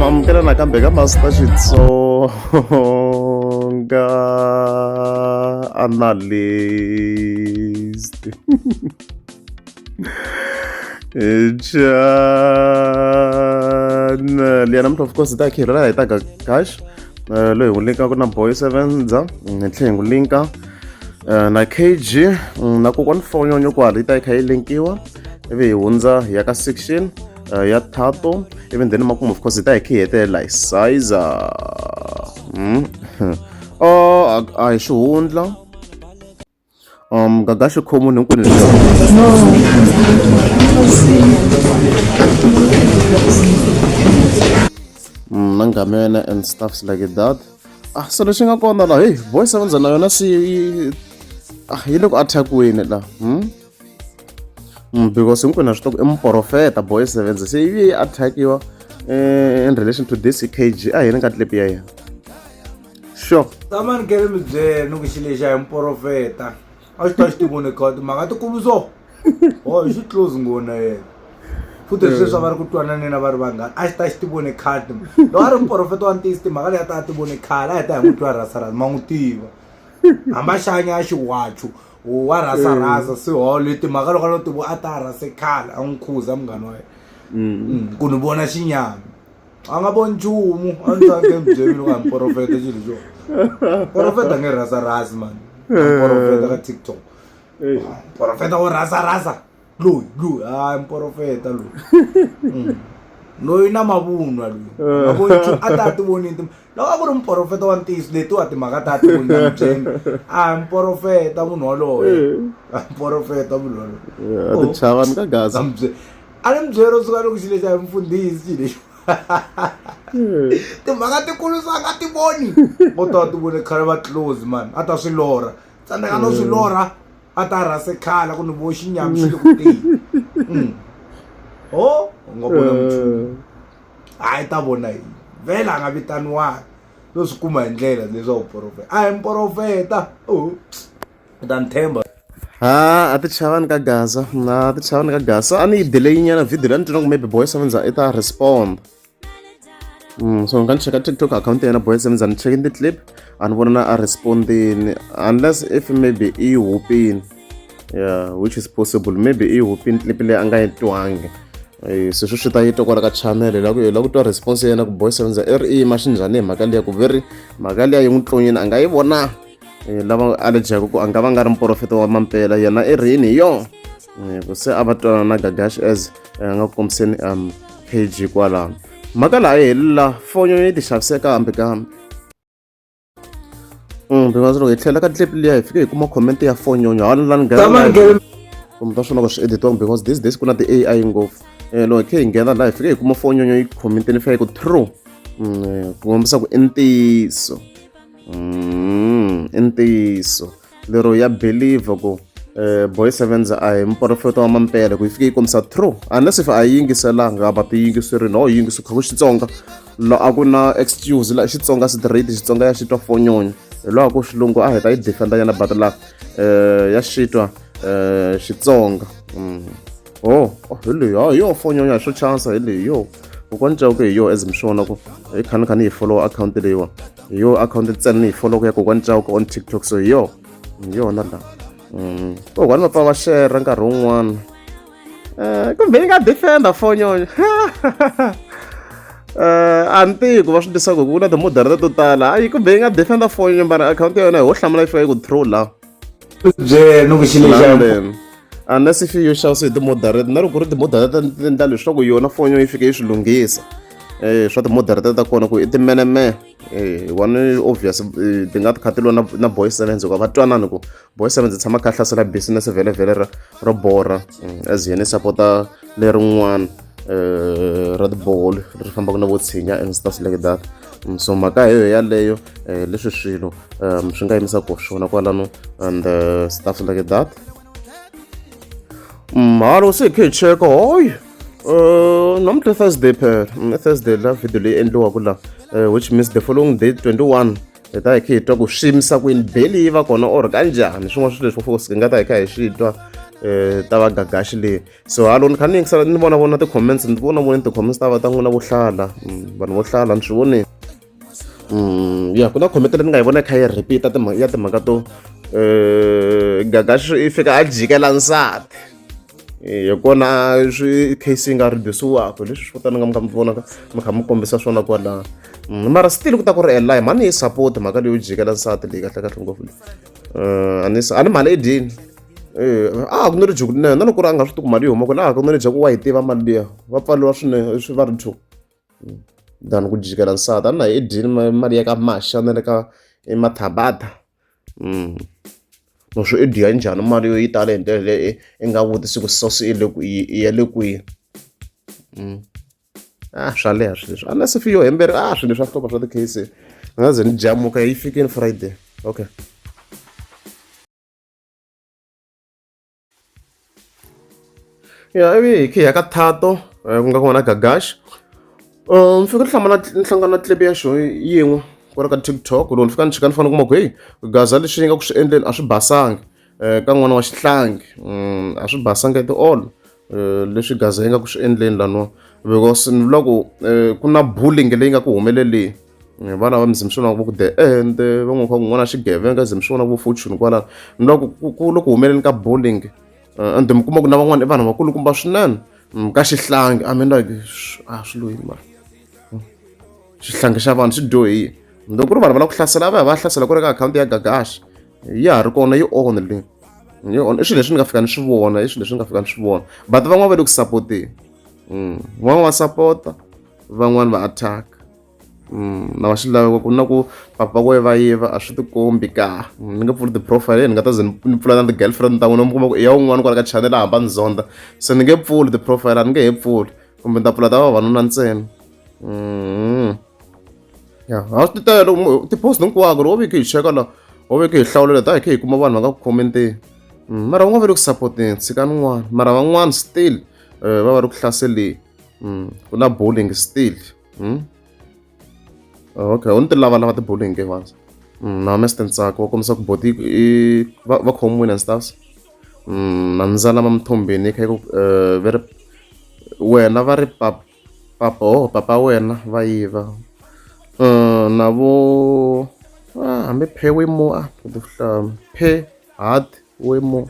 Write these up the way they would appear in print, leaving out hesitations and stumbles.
amukela nakambe ka Master Xitsonga analyst. Liya namuntlha of course ta khirela hi ta Gagash loyi hi n'wi linkaka na Boysevenza, hi tlhela hi n'wi linka na KG na Kokwani Chauke kwala yi ta yi kha yi linkiwa, ivi hi hundza hi ya ka section ya Thato, even then makumu of course hi ta hi kha hi hetelela hi size a hi xihundla Gagash khomunhu hinkwenu na ngamena and stuffs like that. So leswi nga kona la hey Boysevenza na yona si yi le ku attack-weni la because hinkwenu swi tiva ku i muprofeta Boysevenza se yi attackiwa in relation to this KG. A hi ri ka clip ya yena sure tamani kele mi byela no ku xilexa hi muprofeta a xi ta xi tivone khadi manga tikulu so hi xi close ngona yena futhi sweswi va ri ku twananeni va ri vangani a xi ta xi tivone khadi loko a ri muprofeta wa ntiyiso timhaka leyi a ta tivone khale a hi ta hi muti wa rasarasa ma n'wi tiva hamba xanya a xiwachu wa rasarasa se leti timhaka loko a lo tiva a ta rase khale a n'wi khuza munghana wa yena ku ni vona xinyama a nga voni nchumu a ni tsange mi byeli loko a hi muprofeta xilo xo profeta nge rasarasi mani muprofeta ka TikTok profeta wo rasarasa loyi hayi muprofeta loyi loyi na mavunwa loyi a ta ti voni loko a ku ri muprofeta wa ntiyiso letiwa timhaka ta ti voni na mbyeni a muprofeta munhu waloye muprofeta munhu waloye a ti chavani ka Gaza a ni byeli ro suka loko xilo xa hi mfundhisi xilexi timhaka tikulu so a nga ti voni o ta ti vone khale va close man a ta swi lorha tsandzeka no swi lorha a ta rase khala ku ni vo xinyami xi le ku teni u nga vona muchumu a yi ta vona yini vhela a nga vitaniwanga no swi kuma hi ndlela leswaku profeta a hi muprofeta u ta ni themba a ti chavani ka Gaza a ti chavani ka Gaza a ni yi delay nyana video leyi ni twina ku maybe Boysevenza i ta respond so ni nga ni cheka TikTok account ya yena Boysevenza ni checking the clip a ni vona na a respondini unless if maybe i hupini which is possible maybe i hupini clip leyi a nga yi twangi se swi ta yitwa kwala ka channel la ku twa response ya yena ku Boysevenza i ri i yima xinjhani hi mhaka liya ku veri mhaka liya yi n'wi tlonyeni a nga yi vona lava a le jaku ku a nga va nga ri muprofeta wa mampela yena i rini hi yo se a va twanana na Gagash as a nga kombiseni KG kwalano mhaka laha yi helela fonyo yi ti xaviseka hambi because loko hi tlhela ka clip liya hi fike hi kuma comment ya fonyonyo halani kumbe ta swona ku swi editiwanga because these days ku na ti-AI ngopfu loko hi khe hi nghena laha hi fike hi kuma fonyonyo yi commentini fike ku true ku kombisa ku i ntiyiso i ntiyiso lero ya believe ku Boysevenza a hi muprofeta wa mampela ku yi fike yi kombisa true unless if a yi yingiselanga va ti yingiserini ho yingisi kha ku Xitsonga lo a ku na excuse la Xitsonga straight Xitsonga ya xitwa fonyonyo hi loko ku xilungu a hi ta yi defenda yana but la ya xitwa Xitsonga hi leyi hi yo fonyonyo hi swo chance hi leyi yo Kokwani Chauke hi yo as mi swona ku hi khani hi follow account leyiwa hi yo account ntsena ni hi follow ku ya Kokwani Chauke on TikTok so hi yona la kokwani va pfa va share nkarhi wun'wana kumbe yi nga defenda fonyonyo a ni tivi ku va swi leswaku ku na ti-moderator to tala hayi kumbe yi nga defenda fonyonyo mara akhawunti ya yona hi wo hlamula yi fika yi ku throw la no ku xilexa unless if yo xavisa hi ti-moderator na loko ku ri ti-moderator ta leswaku yona fonyo yi fika yi swi lunghisa swa ti-moderator ta kona ku i timenemene one obvious ti nga khateliwa na Boysevenza ku va twanani ku Boysevenza tshama kha hlasela business vhele ro borha as yena supporta lerin'wana ra tibolo ri fambaka na vo tshinya and stuff like that so mhaka hi yaleyo leswi swilo swi nga yimisa ku swona kwalano and stuff like that mara se khe cheka hoy namuntlha Thursday phela Thursday la video leyi endliwaka la which means the following day 21 hi ta hi kha hi twa ku swi yimisa kwini believe kona or kanjhani swin'wana swilo leswi focus hi nga ta hi kha hi swi twa ta va Gagash leyi. So hallo ni kha ni yingisela ni vona ti-comments ni vona ti-comments ta n'wina vo hlala vanhu vo hlala ni swi voni. Ya ku na comment leyi ni nga yi vona kha yi repeat ya timhaka to Gagash i fika a jikela nsati hi kona case yi nga reduce-iwaka leswi swi kota ni nga mi vonaka mi kha mi kombisa swona kwalaho. Mara still ku ta ku ri lie mani yi support mhaka leyi yo jikela nsati leyi kahle ngopfu leyi a ni mali yi dyini a ku ni ri juku nene na loko ku ri a nga swi tiku mali yi huma kwala a ku ni ri jaku wa yi tiva mali liya va pfaliwa swinene swi va ri two than ku jikela nsati a ni na yi dyini mali ya ka maxa na le ka mathabata swo i dya njhani mali yo yi tale hi ndlela leyi i nga vutisi ku source i ya le kwihi. Swa leha swilo leswi a na se fiyo hemberi swilo leswi a swi swa ti-case ni nga ze ni jamuka yi fikini Friday okay. Ya ivi hi khe hi ya ka Thato ku nga kona Gagash ni fike ni hlangana na clip ya show yin'we ku ri ka TikTok loko ni fika ni chika ni fanele ku kuma ku hey gaza leswi yi nga ku swi endleni a swi basanga ka n'wana wa xihlangi a swi basanga at all leswi gaza yi nga ku swi endleni laniwa because ni vula ku ku na bullying leyi nga ku humeleli vana va mizimi swi vona ku the end va n'wi kha n'wana xigevenga zimi swi vona ku fortune kwala ni vula ku loko humeleli ka bullying ende mi kuma ku na van'wana i vanhu vakulukumba swinene ka xihlangi I mean like swi loyi mara xihlangi xa vanhu swi dyohile loko ku ri vanhu va lava ku hlasela va hlasela ku ri ka akhawunti ya Gagash ya ha ri kona yi on leyi yi on i swilo leswi ni nga fika ni swi vona but van'wana va le ku sapoteni van'wana va sapota van'wana va attack na va xilaveko ku na ku papa we va yiva a swi tikombi ka ni nga pfuli ti-profile ni nga ta ze ni pfula na ti-girlfriend ta n'wina mi kuma ku i ya wun'wana kwala ka channel a hamba ni zonda se ni nge pfuli ti-profile a ni nge he pfuli kumbe ni ta pfula ta vavanuna ntsena. Ya a swi tele ti-post hinkwako loko ho ve khe hi cheka la ho ve khe hi hlawulela ta hi khe hi kuma vanhu va nga ku khomenteni mara van'wana va le ku sapoteni tshikani n'wana mara van'wana still va ri ku hlaseleni ku na bullying still. Okay u ni ti lavalava ti-bullying ke vanhu na me swi tintsaka wa kombisa ku boti va khomiwile and stuff na ndzala ma mithombeni kha ku wena va ri papa wena va yiva na vo hambi phe wemo phe heart wemo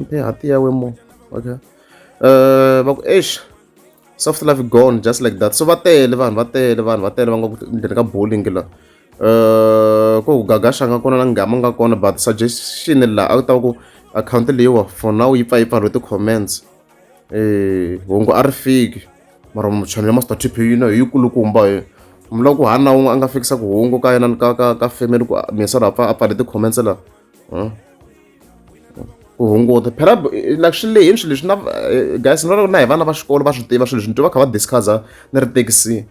phe heart ya wemo okay va ku soft life gone just like that so va tele vanhu va nga ku endleni ka bullying la ku Gagash a nga kona na ngama nga kona but suggestion la a ku ta ku account leyiwa for now yi pfa ri ti-comments hungu a ri fiki mara muchannel ma start phina hi kulukumba mi lava ku hana wun'we a nga fikisa ku hungu ka yena ka family ku misala a pfale ti-comments la ku hunguta phela like swi lehini swilo leswi na guys na hi vana va xikolo va swi tiva swilo leswi ni twa va kha va discussa ni ri taxi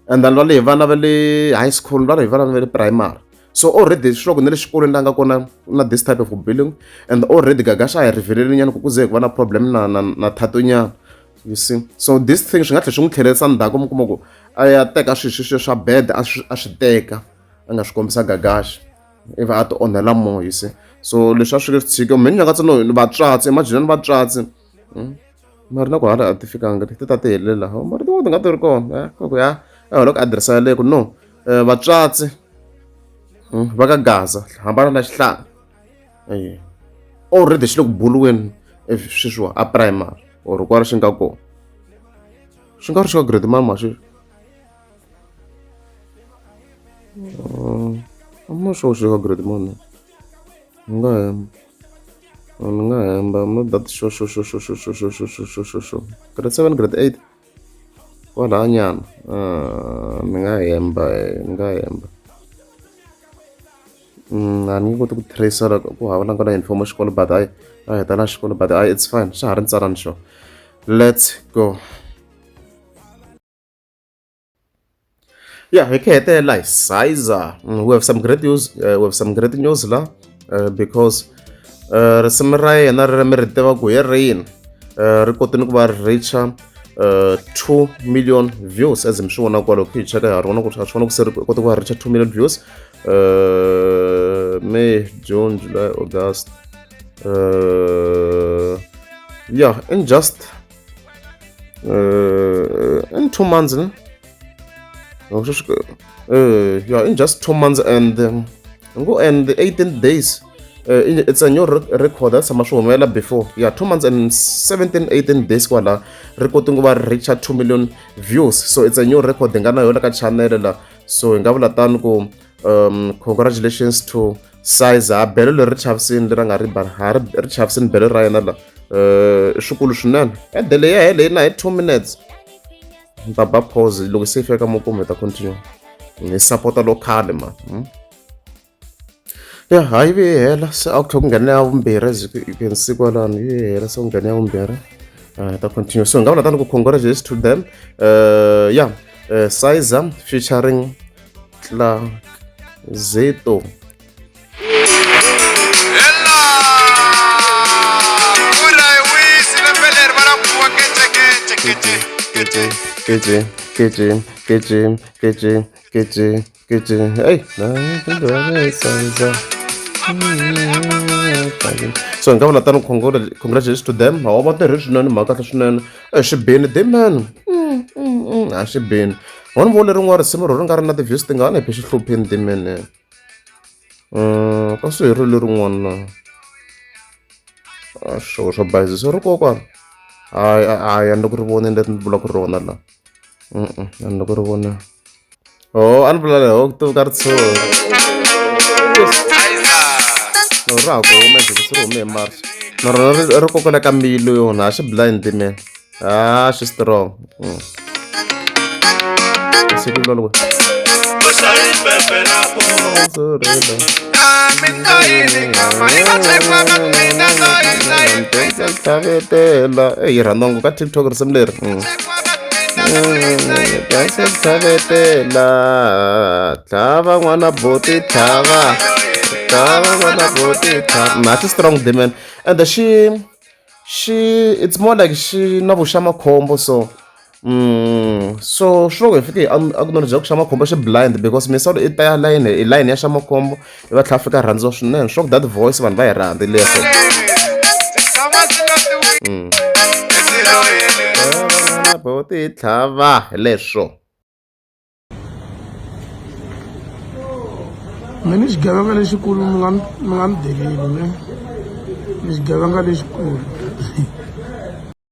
and then va le hi vana va le high school va ri hi vana va le primary so already swi loko ni le xikolweni la nga kona na this type of bullying and already Gagash a hi riveleli nyana ku ze ku va na problem na Thato nyana you see so this thing swi nga tlhela swi n'wi tlhelerisa ndzhaku mi kuma ku a ya teka swilo swa bad a swi teka a nga swi kombisa Gagash ivi a ti onhela more you see so leswi a swi tshika mi nyaka tsino vatswatsi imagine ni vatswatsi mari na ku hala a ti fikanga ti ta ti helela mari ti nga ti ri kona ku ya loko adirese yaleyo ku no vatswatsi va ka Gaza hambana na xihlangi already xi le ku buliweni sweswiwa a primary or kwari xi nga kona xi nga ri xi ka grade mani ma sweswi I'm not sure xi ka grade mani ni nga hemba I'm not that sure grade 7 grade 8 kwala nyana ni nga hemba a ni nge koti ku tracer ku hava na nkona uniform xikolo but a heta na xikolo but it's fine xa ha ri ntsanani xo let's go. Yeah, hi khe hetelela hi sizer we have some great news la because risimu ra yena ririmi ri tiva ku hi rini ri kotini ku va richa 2 million views as mi swi vona kwalo ku hi cheka ha rona ku swi vona ku se ri kota ku va richa 2 million views May, June, July, August Yeah, in just in 2 months, yeah, in just 2 months and 18 days. It's a new record that's much more before. Yeah, 2 months and 17, 18 days kwala recording over reach 2 million views. So it's a new record ngana yo ka channel la. So ngavula tanu ko congratulations to Siza belo le Rich Hafsin lera ngari bar har Rich Hafsin belo rayana la. Shukulu shunan. Dele ya hele na 2 minutes. Baba pause lo se feka mo kometa continue. Ni supporta local ma. Yeah, hi hela se akungena umbere you can see kwala ni hela so ngena umbere. Ta continue. So ngavula tanu ko congratulations to them. Yeah, Siza featuring La Zeto. Hey, so ngavula tanu congratulations to them. How about the rich none makata shnen she been them man. She been one wole ringwara simro ringara na the views tingana pe hluphen them man. Ka so rile ringwana. Sho bazi so ri kokwana. Ai ando ku ri vona ndati bula ku rona la. Ando ku ri vona. Oh, an bula le ho to kar tso. No ra ko me ke so me mars. No ri kokona ka milo yona she blind man. She's strong. Lo. Randongo ka TikTok semler. Tava wana boti tava. Not strong demon. And she it's more like she navushama combo so. So sure if I acknowledge shama combo she blind because me saw it by a line ya shama combo iba Africa ranzo shnen shock that voice van by rand the lesson. Boti tava lesho. Menis gavanga lexikulu mi nga mi deleli ne. Ni xigavanga lexikulu.